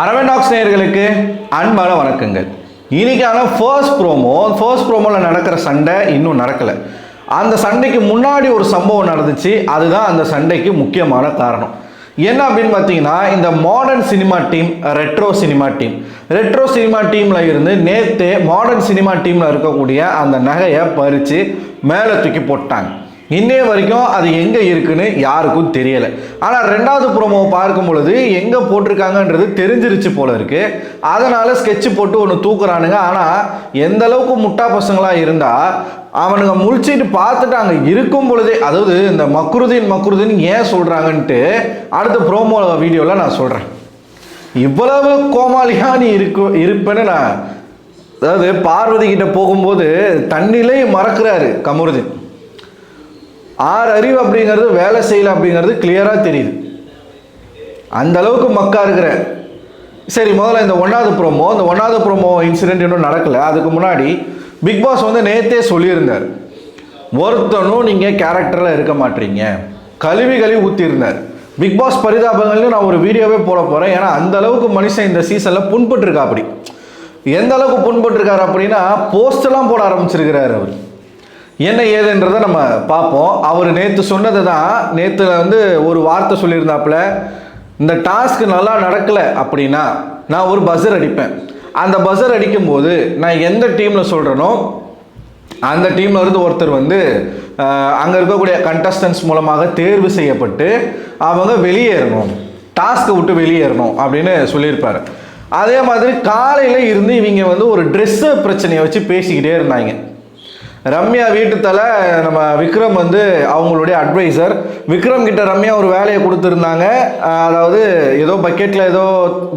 அரவண்டாக்ஸ் நேயர்களுக்கு அன்பான வணக்கங்கள். இன்னைக்கான ஃபர்ஸ்ட் ப்ரோமோவில் நடக்கிற சண்டை இன்னும் நடக்கலை. அந்த சண்டைக்கு முன்னாடி ஒரு சம்பவம் நடந்துச்சு. அதுதான் அந்த சண்டைக்கு முக்கியமான காரணம். என்ன அப்படின்னு பார்த்தீங்கன்னா, இந்த modern cinema team retro cinema டீமில் இருந்து நேற்று மாடர்ன் சினிமா டீமில் இருக்கக்கூடிய அந்த நகையை பறித்து மேலே தூக்கி போட்டாங்க. இன்னே வரைக்கும் அது எங்கே இருக்குன்னு யாருக்கும் தெரியலை. ஆனால் ரெண்டாவது ப்ரோமோவை பார்க்கும் பொழுது எங்கே போட்டிருக்காங்கன்றது தெரிஞ்சிருச்சு போல இருக்கு. அதனால் ஸ்கெட்சு போட்டு ஒன்று தூக்குறானுங்க. ஆனால் எந்த அளவுக்கு முட்டா பசங்களாக இருந்தால் அவனுங்க முழிச்சிட்டு பார்த்துட்டு அங்கே இருக்கும் பொழுதே, அதாவது இந்த மக்ருதீன் ஏன் சொல்கிறாங்கன்ட்டு அடுத்த ப்ரோமோ வீடியோவில் நான் சொல்கிறேன். இவ்வளவு கோமாளியாக நீ இருப்பேன்னு நான், அதாவது பார்வதி கிட்ட போகும்போது தண்ணிலே மறக்கிறாரு கமருதீன். 6 அறிவு அப்படிங்கிறது வேலை செய்யலை அப்படிங்கிறது கிளியராக தெரியுது. அந்த அளவுக்கு மக்கா இருக்கிற. சரி, முதல்ல இந்த ஒன்றாவது ப்ரோமோ இன்சிடென்ட் இன்னும் நடக்கலை. அதுக்கு முன்னாடி பிக் பாஸ் வந்து நேற்றே சொல்லியிருந்தார், ஒருத்தனும் நீங்கள் கேரக்டரில் இருக்க மாட்டீங்க, கழுவி ஊற்றியிருந்தார். பிக் பாஸ் பரிதாபங்கள்னு நான் ஒரு வீடியோவே போட போகிறேன். ஏன்னா அந்த அளவுக்கு மனுஷன் இந்த சீசனில் புண்பட்டுருக்கா. அப்படி எந்த அளவுக்கு புண்பட்டுருக்காரு அப்படின்னா, போஸ்டெல்லாம் போட ஆரம்பிச்சிருக்கிறார். அவர் என்ன ஏதுன்றதை நம்ம பார்ப்போம். அவர் நேற்று சொன்னது தான். நேற்று வந்து ஒரு வார்த்தை சொல்லியிருந்தாப்புல, இந்த டாஸ்க் நல்லா நடக்கலை அப்படின்னா நான் ஒரு பஸர் அடிப்பேன். அந்த பஸர் அடிக்கும்போது நான் எந்த டீமில் சொல்கிறேனோ அந்த டீமில் இருந்து ஒருத்தர் வந்து அங்கே இருக்கக்கூடிய கண்டஸ்டன்ஸ் மூலமாக தேர்வு செய்யப்பட்டு அவங்க வெளியேறணும், டாஸ்க்கை விட்டு வெளியேறணும் அப்படின்னு சொல்லியிருப்பார். அதே மாதிரி காலையில் இருந்து இவங்க வந்து ஒரு ட்ரெஸ்ஸு பிரச்சனையை வச்சு பேசிக்கிட்டே இருந்தாங்க. ரம்யா வீட்டு தலை நம்ம விக்ரம் வந்து அவங்களுடைய அட்வைசர். விக்ரம் கிட்ட ரம்யா ஒரு வேலையை கொடுத்துருந்தாங்க. அதாவது ஏதோ பக்கெட்டில் ஏதோ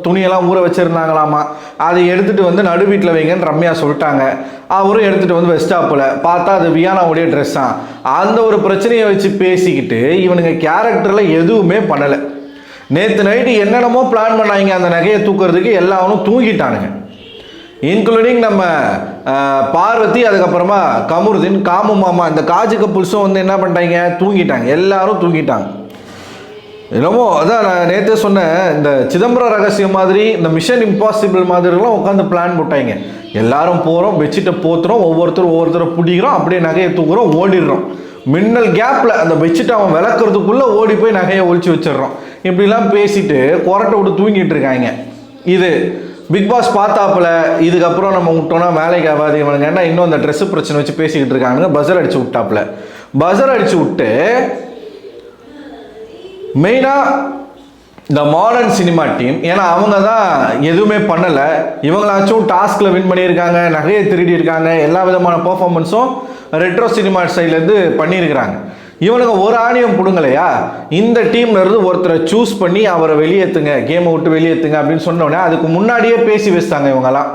துணியெல்லாம் ஊற வச்சுருந்தாங்களாமா. அதை எடுத்துகிட்டு வந்து நடு வீட்டில் வைங்கன்னு ரம்யா சொல்லிட்டாங்க. அவரும் எடுத்துகிட்டு வந்து வெஸ்டாப்பில் பார்த்தா அது வியானாவுடைய ட்ரெஸ் தான். அந்த ஒரு பிரச்சனையை வச்சு பேசிக்கிட்டு இவனுங்க கேரக்டரில் எதுவுமே பண்ணலை. நேற்று நைட்டு என்னென்னமோ பிளான் பண்ணாங்க அந்த நகையை தூக்குறதுக்கு. எல்லாரும் தூங்கிட்டானுங்க, இன்க்ளூடிங் நம்ம பார்வதி, அதுக்கப்புறமா கமருதீன், காமு மாமா, இந்த காஜு கப்புள்ஸும் வந்து என்ன பண்ணிட்டாங்க, தூங்கிட்டாங்க. எல்லாரும் தூங்கிட்டாங்க. என்னமோ அதான் நான் நேற்றே சொன்னேன், இந்த சிதம்பரம் ரகசியம் மாதிரி, இந்த மிஷன் இம்பாசிபிள் மாதிரிலாம் உட்காந்து பிளான் போட்டாங்க. எல்லாரும் போகிறோம், பெட்ஷீட்டை போத்துறோம், ஒவ்வொருத்தரை பிடிக்கிறோம், அப்படியே நகையை தூக்குறோம், ஓடிடுறோம். மின்னல் கேப்பில் அந்த பெட்ஷீட்டை அவன் விளக்குறதுக்குள்ளே ஓடி போய் நகையை ஒழிச்சு வச்சிடுறோம். இப்படிலாம் பேசிட்டு கொரட்டை விட்டு தூங்கிட்டு இருக்காங்க. இது பிக் பாஸ் பார்த்தாப்புல, இதுக்கப்புறம் நம்ம விட்டோம்னா வேலைக்கு ஆகாது இவனுங்க, என்ன இன்னும் அந்த ட்ரெஸ்ஸு பிரச்சனை வச்சு பேசிக்கிட்டு இருக்காங்க. பஸர் அடிச்சு விட்டாப்புல. பஸர் அடிச்சு விட்டு மெயினாக இந்த மாடர்ன் சினிமா டீம், ஏன்னா அவங்க தான் எதுவுமே பண்ணலை. இவங்களாச்சும் டாஸ்கில் வின் பண்ணியிருக்காங்க, நகையை திருடி இருக்காங்க, எல்லா விதமான பர்ஃபார்மன்ஸும் ரெட்ரோ சினிமா சைட்லேருந்து பண்ணியிருக்கிறாங்க. இவனுங்க ஒரு ஆணியம் பிடுங்கலையா? இந்த டீம்ல இருந்து ஒருத்தரை சூஸ் பண்ணி அவரை வெளியேற்றுங்க, கேமை விட்டு வெளியேற்றுங்க அப்படின்னு சொன்னோடனே அதுக்கு முன்னாடியே பேசி வச்சிட்டாங்க. இவங்கெல்லாம்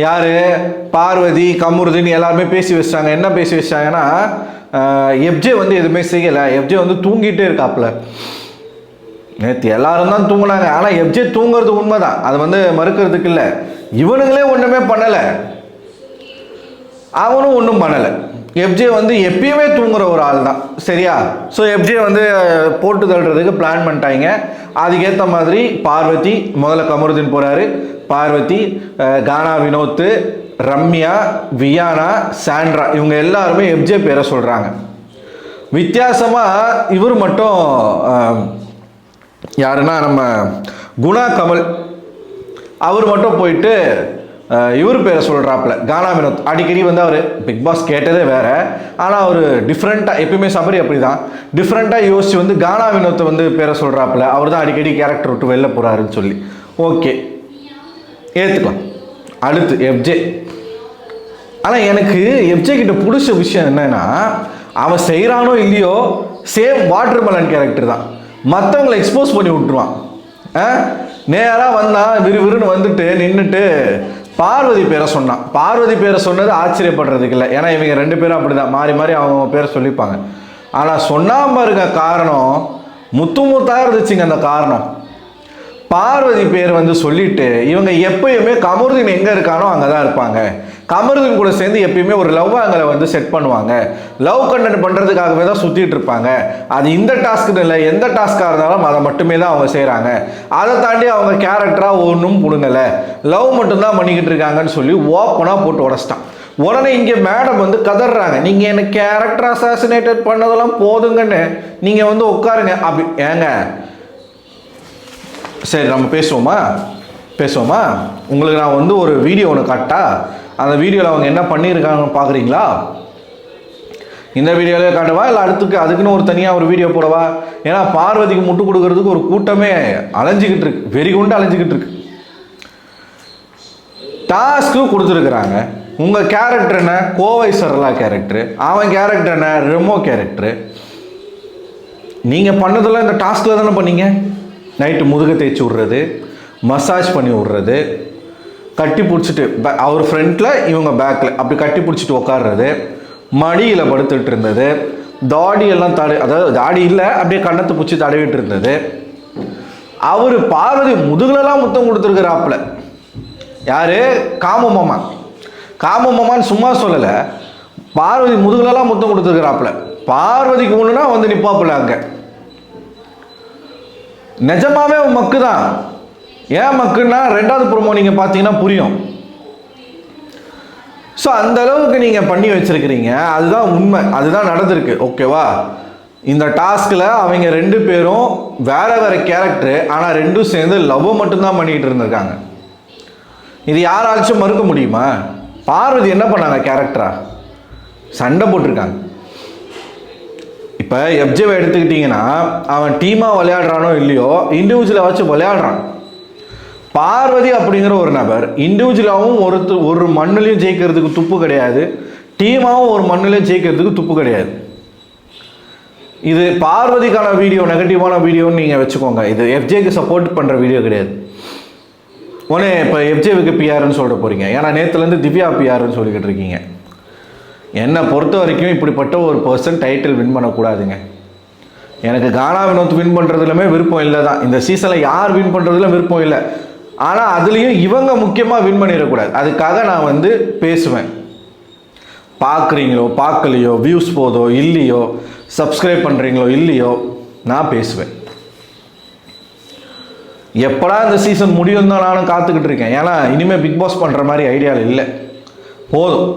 யார்? பார்வதி, கமருதீன் எல்லாருமே பேசி வச்சிட்டாங்க. என்ன பேசி வச்சிட்டாங்கன்னா, எஃப்ஜே வந்து எதுவுமே செய்யலை, எஃப்ஜே வந்து தூங்கிட்டே இருக்காப்புல. நேற்று எல்லாரும் தான் தூங்கினாங்க. ஆனால் எஃப்ஜே தூங்குறது உண்மைதான், அது வந்து மறுக்கிறதுக்கு இல்லை. இவனுங்களே ஒன்றுமே பண்ணலை, அவனும் ஒன்றும் பண்ணலை. எஃப்ஜே வந்து எப்பயுமே தூங்குற ஒரு ஆள் தான், சரியா? ஸோ எஃப்ஜே வந்து போட்டு தள்ளுறதுக்கு பிளான் பண்ணிட்டாங்க. அதுக்கேற்ற மாதிரி பார்வதி, முதல்ல கமருதீன் போகிறாரு, பார்வதி, கானா வினோத், ரம்யா, வியானா, சாண்ட்ரா, இவங்க எல்லாருமே எஃப்ஜே பேரை சொல்கிறாங்க. வித்தியாசமாக இவர் மட்டும் யாருன்னா நம்ம குணா கமல், அவர் மட்டும் போயிட்டு இவர் பேரை சொல்கிறாப்புல, கானா வினோத். அடிக்கடி வந்து அவர் பிக் பாஸ் கேட்டதே வேறு, ஆனால் அவர் டிஃப்ரெண்ட்டாக, எப்பயுமே சபரி அப்படி தான் டிஃப்ரெண்ட்டாக யோசிச்சு வந்து கானா வினோத்தை வந்து பேரை சொல்கிறாப்புல. அவர் தான் அடிக்கடி கேரக்டர் விட்டு வெளில போகிறாருன்னு சொல்லி ஓகே ஏற்றுக்கலாம். அடுத்து எஃப்ஜே. ஆனால் எனக்கு எஃப்ஜே கிட்ட பிடிச்ச விஷயம் என்னென்னா, அவன் செய்கிறானோ இல்லையோ சேம் வாட்டர் மெலன் கேரக்டர் தான். மற்றவங்களை எக்ஸ்போஸ் பண்ணி விட்டுருவான். நேராக வந்தான், விறுவிறுன்னு வந்துட்டு நின்றுட்டு பார்வதி பேரை சொன்னான். பார்வதி பேரை சொன்னது ஆச்சரியப்படுறதுக்கு இல்லை, ஏன்னா இவங்க 2 பேரும் அப்படி தான் மாறி மாறி அவங்க பேரை சொல்லிப்பாங்க. ஆனால் சொன்னாமல் இருக்க காரணம் முத்தாக இருந்துச்சுங்க. அந்த காரணம் பார்வதி பேர் வந்து சொல்லிட்டு இவங்க எப்பயுமே கமருதீன் எங்கே இருக்கானோ அங்கே தான் இருப்பாங்க. கமருதீன் கூட சேர்ந்து எப்பயுமே ஒரு லவ் ஆங்கிளை வந்து செட் பண்ணுவாங்க. லவ் கண்டென்ட் பண்ணுறதுக்காகவே தான் சுற்றிட்டு இருப்பாங்க. அது இந்த டாஸ்க்குன்னு இல்லை, எந்த டாஸ்க்காக இருந்தாலும் அதை மட்டுமே தான் அவங்க செய்கிறாங்க. அதை தாண்டி அவங்க கேரக்டராக ஒன்றும் பிடுங்கலை, லவ் மட்டும்தான் பண்ணிக்கிட்டு இருக்காங்கன்னு சொல்லி ஓப்பனாக போட்டு உடச்சிட்டான். உடனே இங்கே மேடம் வந்து கதறாங்க, நீங்கள் என்ன கேரக்டர் அசாசினேட்டட் பண்ணதெல்லாம் போதுங்கன்னு நீங்கள் வந்து உட்காருங்க. அப்படி ஏங்க சரி நம்ம பேசுவோமா? உங்களுக்கு நான் வந்து ஒரு வீடியோ ஒன்று காட்டா, அந்த வீடியோவில் அவங்க என்ன பண்ணியிருக்காங்கன்னு பார்க்குறீங்களா? இந்த வீடியோவிலே காட்டவா இல்லை அதுக்குன்னு ஒரு தனியாக ஒரு வீடியோ போடவா? ஏன்னா பார்வதிக்கு முட்டு கொடுக்கறதுக்கு ஒரு கூட்டமே அலைஞ்சிக்கிட்டு இருக்கு, வெறிகுண்டு அலைஞ்சிக்கிட்டு இருக்கு. டாஸ்க்கு கொடுத்துருக்குறாங்க. உங்கள் கேரக்டர் என்ன? கோவை சரளா கேரக்டரு. அவன் கேரக்டர் என்ன? ரெமோ கேரக்டரு. நீங்கள் பண்ணதெல்லாம் இந்த டாஸ்கில் தானே பண்ணீங்க. நைட்டு முதுகை தேய்ச்சி விட்றது, மசாஜ் பண்ணி விட்றது, கட்டி பிடிச்சிட்டு அவர் ஃப்ரண்ட்டில் இவங்க பேக்கில் அப்படி கட்டி பிடிச்சிட்டு உட்காடுறது, மடியில் படுத்துட்டு இருந்தது, தாடியெல்லாம் அதாவது தாடி இல்லை அப்படியே கண்ணத்தை பிடிச்சி தடவிட்டு இருந்தது. அவர் பார்வதி முதுகுலெல்லாம் முத்தம் கொடுத்துருக்குறாப்புல. யார்? காமமாமான்னு சும்மா சொல்லலை, பார்வதி முதுகுலெல்லாம் முத்தம் கொடுத்துருக்குறாப்புல. பார்வதிக்கு ஒன்றுனா வந்து நிப்பாப்புல அங்கே. நிஜமாவே மக்கு தான். ஏன் மக்குன்னா ரெண்டாவது ப்ரோமோ நீங்கள் பார்த்தீங்கன்னா புரியும். ஸோ அந்த அளவுக்கு நீங்கள் பண்ணி வச்சிருக்கிறீங்க. அதுதான் உண்மை, அதுதான் நடந்திருக்கு. ஓகேவா? இந்த டாஸ்கில் அவங்க 2 பேரும் வேற வேற கேரக்டரு, ஆனால் 2 சேர்ந்து லவ் மட்டும்தான் பண்ணிட்டு இருந்திருக்காங்க. இது யாராச்சும் மறுக்க முடியுமா? பார்வதி என்ன பண்ணாங்க? கேரக்டரா சண்டை போட்டிருக்காங்க. இப்போ எப்ஜேவை எடுத்துக்கிட்டிங்கன்னா அவன் டீமாக விளையாடுறானோ இல்லையோ, இண்டிவிஜுவலாக வச்சு விளையாடுறான். பார்வதி அப்படிங்கிற ஒரு நபர் இண்டிவிஜுவலாகவும் ஒரு மண்ணிலையும் ஜெயிக்கிறதுக்கு துப்பு கிடையாது, டீமாகவும் ஒரு மண்ணிலையும் ஜெயிக்கிறதுக்கு துப்பு கிடையாது. இது பார்வதிக்கான வீடியோ, நெகட்டிவான வீடியோன்னு நீங்கள் வச்சுக்கோங்க. இது எஃப்ஜேக்கு சப்போர்ட் பண்ணுற வீடியோ கிடையாது. உடனே இப்போ எஃப்ஜேவுக்கு பிஆர்னு சொல்லிட்டு போகிறீங்க. ஏன்னா நேற்றுலேருந்து திவ்யா பிஆர்னு சொல்லிக்கிட்டு இருக்கீங்க. என்னை பொறுத்த வரைக்கும் இப்படிப்பட்ட ஒரு பர்சன் டைட்டில் வின் பண்ணக்கூடாதுங்க. எனக்கு கானா வினோத் வின் பண்ணுறதுலுமே விருப்பம் இல்லை தான். இந்த சீசனில் யார் வின் பண்ணுறதுல விருப்பம் இல்லை. ஆனால் அதுலேயும் இவங்க முக்கியமாக வின் பண்ணிடக்கூடாது. அதுக்காக நான் வந்து பேசுவேன். பார்க்குறீங்களோ பார்க்கலையோ, வியூஸ் போதோ இல்லையோ, சப்ஸ்கிரைப் பண்ணுறீங்களோ இல்லையோ, நான் பேசுவேன். எப்படா இந்த சீசன் முடியும் தான் நானும் காத்துக்கிட்டு இருக்கேன். ஏன்னா இனிமேல் பிக் பாஸ் பண்ணுற மாதிரி ஐடியாவில் இல்லை. போதும்.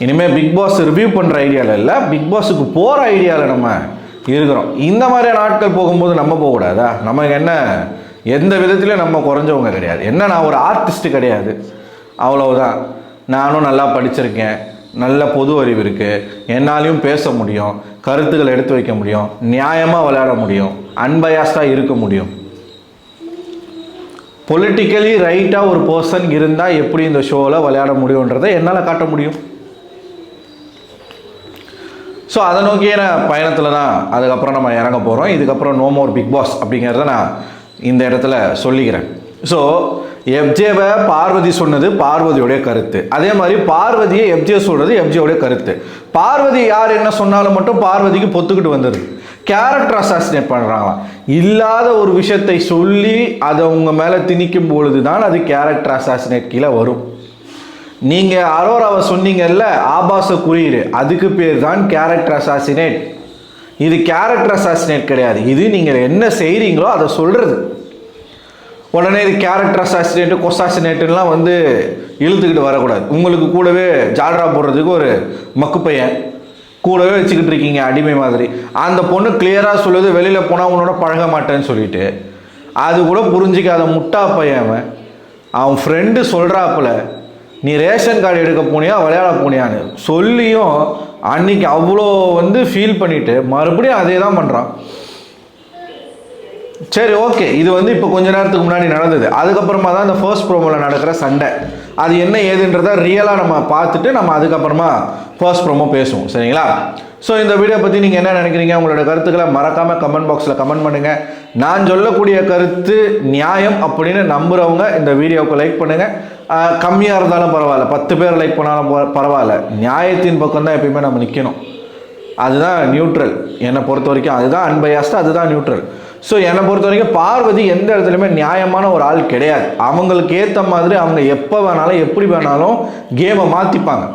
இனிமேல் பிக் பாஸ் ரிவ்யூ பண்ணுற ஐடியாவில் இல்லை, பிக் பாஸுக்கு போகிற ஐடியாவில் நம்ம இருக்கிறோம். இந்த மாதிரியான நாட்கள் போகும்போது நம்ம போகக்கூடாதா? நமக்கு என்ன, எந்த விதத்துலையும் நம்ம குறைஞ்சவங்க கிடையாது. என்ன, நான் ஒரு ஆர்டிஸ்ட்டு கிடையாது, அவ்வளவுதான். நானும் நல்லா படிச்சிருக்கேன், நல்ல பொது அறிவு இருக்குது, என்னாலையும் பேச முடியும், கருத்துக்களை எடுத்து வைக்க முடியும், நியாயமாக விளையாட முடியும், அன்பயாஸ்டாக இருக்க முடியும். பொலிட்டிக்கலி ரைட்டாக ஒரு பர்சன் இருந்தால் எப்படி இந்த ஷோவில் விளையாட முடியுன்றதை என்னால் காட்ட முடியும். ஸோ அதை நோக்கிய பயணத்தில் தான் அதுக்கப்புறம் நம்ம இறங்க போகிறோம். இதுக்கப்புறம் நோ மோர் பிக் பாஸ் அப்படிங்கிறத நான் இந்த இடத்துல சொல்லிக்கிறேன். ஸோ எஃப்ஜேவை பார்வதி சொன்னது பார்வதியோடைய கருத்து, அதே மாதிரி பார்வதியை எஃப்ஜே சொல்கிறது எஃப்ஜேவுடைய கருத்து. பார்வதி யார் என்ன சொன்னாலும் மட்டும் பார்வதிக்கு பொத்துக்கிட்டு வந்தது. கேரக்டர் அசாசினேட் பண்ணுறாங்களாம். இல்லாத ஒரு விஷயத்தை சொல்லி அதை உங்க மேலே திணிக்கும் பொழுது தான் அது கேரக்டர் அசாசினேட் கீழே வரும். நீங்கள் அரோராவை சொன்னீங்கல்ல, ஆபாச குறியீடு, அதுக்கு பேர் தான் கேரக்டர் அசாசினேட். இது கேரக்டர் அசாசினேட் கிடையாது. இது நீங்கள் என்ன செய்கிறீங்களோ அதை சொல்கிறது. உடனே இது கேரக்டர் அசாசினேட்டு கொசாசினேட்டுலாம் வந்து இழுத்துக்கிட்டு வரக்கூடாது. உங்களுக்கு கூடவே ஜால்ரா போடுறதுக்கு ஒரு மக்கு பையன் கூடவே வச்சுக்கிட்டு இருக்கீங்க அடிமை மாதிரி. அந்த பொண்ணு கிளியராக சொல்லுது, வெளியில் போனால் உன்னோட பழக மாட்டேன்னு சொல்லிட்டு. அது கூட புரிஞ்சிக்காத முட்டா பையன் அவன் ஃப்ரெண்டு சொல்கிறாப்புல, நீ ரேஷன் கார்டு எடுக்க போனியா விளையாட போனியான்னு சொல்லியும் அன்னைக்கு அவ்வளோ வந்து ஃபீல் பண்ணிவிட்டு மறுபடியும் அதே தான் பண்ணுறான். சரி, ஓகே, இது வந்து இப்போ கொஞ்ச நேரத்துக்கு முன்னாடி நடந்தது. அதுக்கப்புறமா தான் இந்த ஃபர்ஸ்ட் ப்ரோமோவில் நடக்கிற சண்டை, அது என்ன ஏதுன்றதை ரியலாக நம்ம பார்த்துட்டு நம்ம அதுக்கப்புறமா ஃபர்ஸ்ட் ப்ரோமோ பேசுவோம். சரிங்களா? ஸோ இந்த வீடியோ பற்றி நீங்கள் என்ன நினைக்கிறீங்க? உங்களோட கருத்துக்களை மறக்காமல் கமெண்ட் பாக்ஸில் கமெண்ட் பண்ணுங்கள். நான் சொல்லக்கூடிய கருத்து நியாயம் அப்படின்னு நம்புகிறவங்க இந்த வீடியோவுக்கு லைக் பண்ணுங்கள். கம்மியாக இருந்தாலும் பரவாயில்ல, 10 பேர் லைக் பண்ணாலும் பரவாயில்ல, நியாயத்தின் பக்கம் தான் எப்பயுமே நம்ம நிற்கணும். அதுதான் நியூட்ரல். என்னை பொறுத்த வரைக்கும் அதுதான் அன்பயாஸ்ட், அதுதான் நியூட்ரல். ஸோ என்னை பொறுத்த வரைக்கும் பார்வதி எந்த இடத்துலையுமே நியாயமான ஒரு ஆள் கிடையாது. அவங்களுக்கு ஏற்ற மாதிரி அவங்க எப்போ வேணாலும் எப்படி வேணாலும் கேமை மாற்றிப்பாங்க.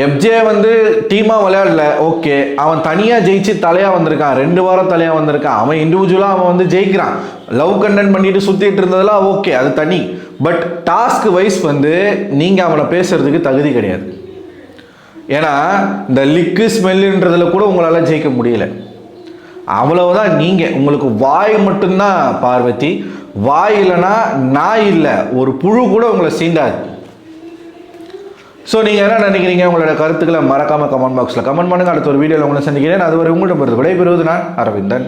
எஃப்ஜே வந்து டீமாக விளையாடல, ஓகே, அவன் தனியாக ஜெயிச்சு தலையாக வந்திருக்கான், 2 வாரம் தலையாக வந்திருக்கான், அவன் இண்டிவிஜுவலாக அவன் வந்து ஜெயிக்கிறான், லவ் கண்டென்ட் பண்ணிட்டு சுற்றிட்டு இருந்ததெல்லாம் ஓகே, அது தனி. பட் டாஸ்க் வைஸ் வந்து நீங்கள் அவனை பேசுறதுக்கு தகுதி கிடையாது. ஏன்னா இந்த லிக்கு ஸ்மெல்லுன்றதுல கூட உங்களால் ஜெயிக்க முடியல. அவ்வளவுதான். நீங்கள் உங்களுக்கு வாய் மட்டும்தான் பார்வதி. வாய் இல்லைன்னா நாய் இல்லை, ஒரு புழு கூட உங்களை சீண்டாது. ஸோ நீங்கள் என்ன நினைக்கிறீங்க? உங்களோட கருத்துக்களை மறக்காமல் கமெண்ட் பாக்ஸில் கமெண்ட் பண்ணுங்கள். அடுத்த ஒரு வீடியோவில் உங்களை சந்திக்கிறேன். அதுவரை உங்கள்கிட்ட விடைபெறுவது நான் அரவிந்தன்.